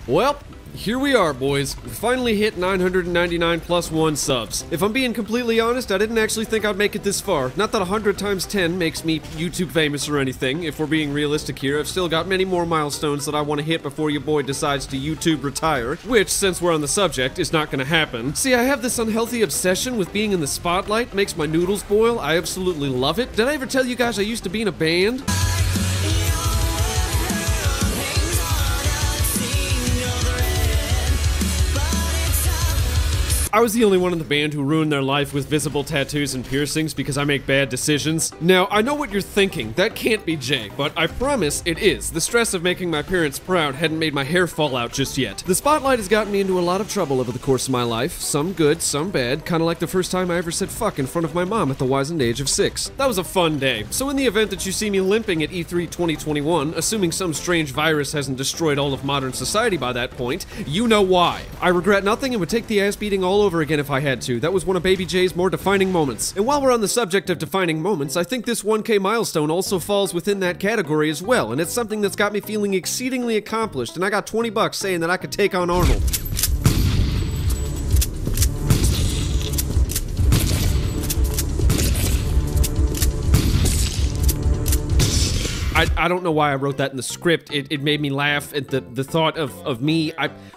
Well, here we are, boys. We finally hit 999 plus 1 subs. If I'm being completely honest, I didn't actually think I'd make it this far. Not that 100 times 10 makes me YouTube famous or anything. If we're being realistic here, I've still got many more milestones that I want to hit before your boy decides to YouTube retire, which, since we're on the subject, is not gonna happen. See, I have this unhealthy obsession with being in the spotlight. Makes my noodles boil. I absolutely love it. Did I ever tell you guys I used to be in a band? I was the only one in the band who ruined their life with visible tattoos and piercings because I make bad decisions. Now, I know what you're thinking. That can't be Jay, but I promise it is. The stress of making my parents proud hadn't made my hair fall out just yet. The spotlight has gotten me into a lot of trouble over the course of my life. Some good, some bad. Kinda like the first time I ever said fuck in front of my mom at the wizened age of 6. That was a fun day. So in the event that you see me limping at E3 2021, assuming some strange virus hasn't destroyed all of modern society by that point, you know why. I regret nothing and would take the ass beating all over again if I had to. That was one of Baby J's more defining moments. And while we're on the subject of defining moments, I think this 1K milestone also falls within that category as well, and it's something that's got me feeling exceedingly accomplished, and I got 20 bucks saying that I could take on Arnold. I don't know why I wrote that in the script. It made me laugh at the thought of me.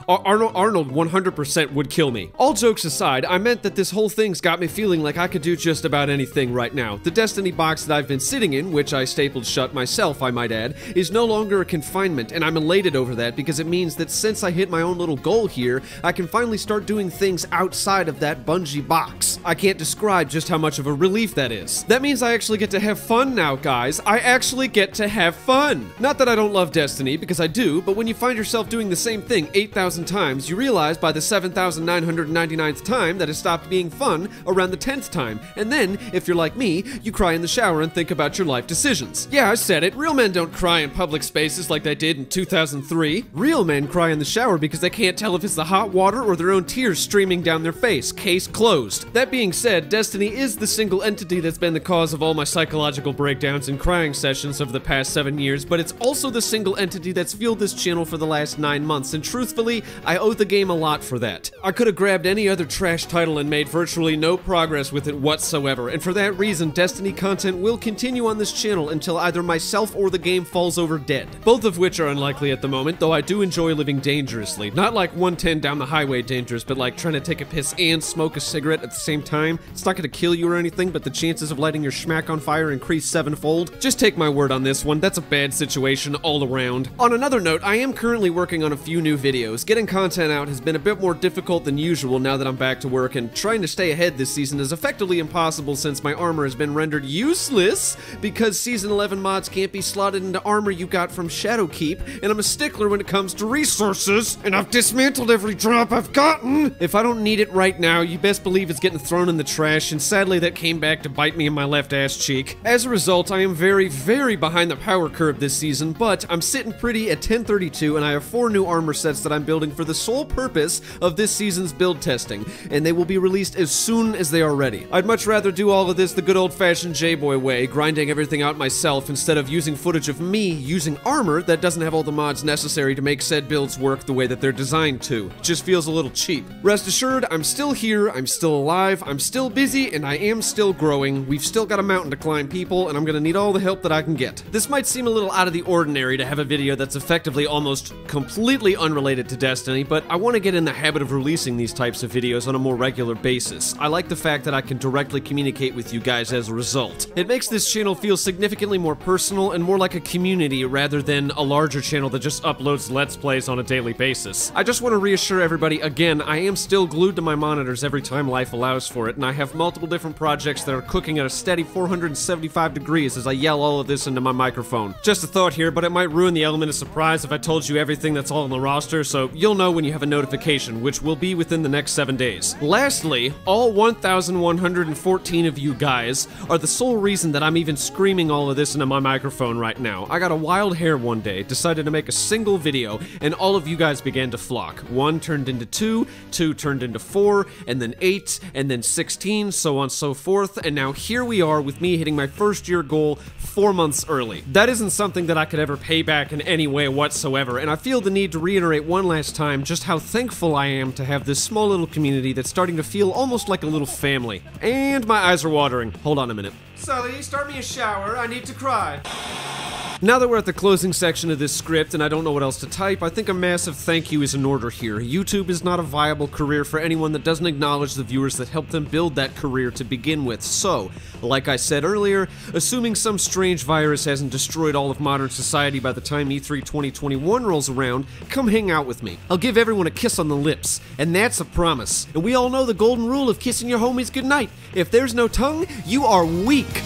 Arnold 100% would kill me. All jokes aside, I meant that this whole thing's got me feeling like I could do just about anything right now. The Destiny box that I've been sitting in, which I stapled shut myself, I might add, is no longer a confinement, and I'm elated over that because it means that since I hit my own little goal here, I can finally start doing things outside of that Bungie box. I can't describe just how much of a relief that is. That means I actually get to have fun now, guys. I actually get to have fun. Not that I don't love Destiny, because I do, but when you find yourself doing the same thing 8,000 times, you realize by the 7,999th time that it stopped being fun around the 10th time. And then, if you're like me, you cry in the shower and think about your life decisions. Yeah, I said it. Real men don't cry in public spaces like they did in 2003. Real men cry in the shower because they can't tell if it's the hot water or their own tears streaming down their face. Case closed. That being said, Destiny is the single entity that's been the cause of all my psychological breakdowns and crying sessions over the past 7 years, but it's also the single entity that's fueled this channel for the last 9 months, and truthfully, I owe the game a lot for that. I could have grabbed any other trash title and made virtually no progress with it whatsoever, and for that reason, Destiny content will continue on this channel until either myself or the game falls over dead. Both of which are unlikely at the moment, though I do enjoy living dangerously. Not like 110 down the highway dangerous, but like trying to take a piss and smoke a cigarette at the same time. It's not gonna kill you or anything, but the chances of lighting your schmack on fire increase 7-fold. Just take my word on this one, that's a bad situation all around. On another note, I am currently working on a few new videos. Getting content out has been a bit more difficult than usual now that I'm back to work, and trying to stay ahead this season is effectively impossible since my armor has been rendered useless because Season 11 mods can't be slotted into armor you got from Shadowkeep, and I'm a stickler when it comes to resources, and I've dismantled every drop I've gotten! If I don't need it right now, you best believe it's getting thrown in the trash, and sadly that came back to bite me in my left ass cheek. As a result, I am very, very behind the power curve this season, but I'm sitting pretty at 1032, and I have 4 new armor sets that I'm building for the sole purpose of this season's build testing, and they will be released as soon as they are ready. I'd much rather do all of this the good old-fashioned J-Boy way, grinding everything out myself instead of using footage of me using armor that doesn't have all the mods necessary to make said builds work the way that they're designed to. It just feels a little cheap. Rest assured, I'm still here, I'm still alive, I'm still busy, and I am still growing. We've still got a mountain to climb, people, and I'm gonna need all the help that I can get. This might seem a little out of the ordinary to have a video that's effectively almost completely unrelated to Destiny, but I want to get in the habit of releasing these types of videos on a more regular basis. I like the fact that I can directly communicate with you guys as a result. It makes this channel feel significantly more personal and more like a community rather than a larger channel that just uploads Let's Plays on a daily basis. I just want to reassure everybody again, I am still glued to my monitors every time life allows for it, and I have multiple different projects that are cooking at a steady 475 degrees as I yell all of this into my microphone. Just a thought here, but it might ruin the element of surprise if I told you everything that's all on the roster, so you'll know when you have a notification, which will be within the next 7 days. Lastly, all 1,114 of you guys are the sole reason that I'm even screaming all of this into my microphone right now. I got a wild hair one day, decided to make a single video, and all of you guys began to flock. 1 turned into 2, 2 turned into 4, and then 8, and then 16, so on and so forth, and now here we are with me hitting my first year goal 4 months early. me. That isn't something that I could ever pay back in any way whatsoever, and I feel the need to reiterate one last time just how thankful I am to have this small little community that's starting to feel almost like a little family. And my eyes are watering. Hold on a minute. Sully, start me a shower. I need to cry. Now that we're at the closing section of this script and I don't know what else to type, I think a massive thank you is in order here. YouTube is not a viable career for anyone that doesn't acknowledge the viewers that helped them build that career to begin with. So, like I said earlier, assuming some strange virus hasn't destroyed all of modern society by the time E3 2021 rolls around, come hang out with me. I'll give everyone a kiss on the lips, and that's a promise. And we all know the golden rule of kissing your homies goodnight. If there's no tongue, you are weak.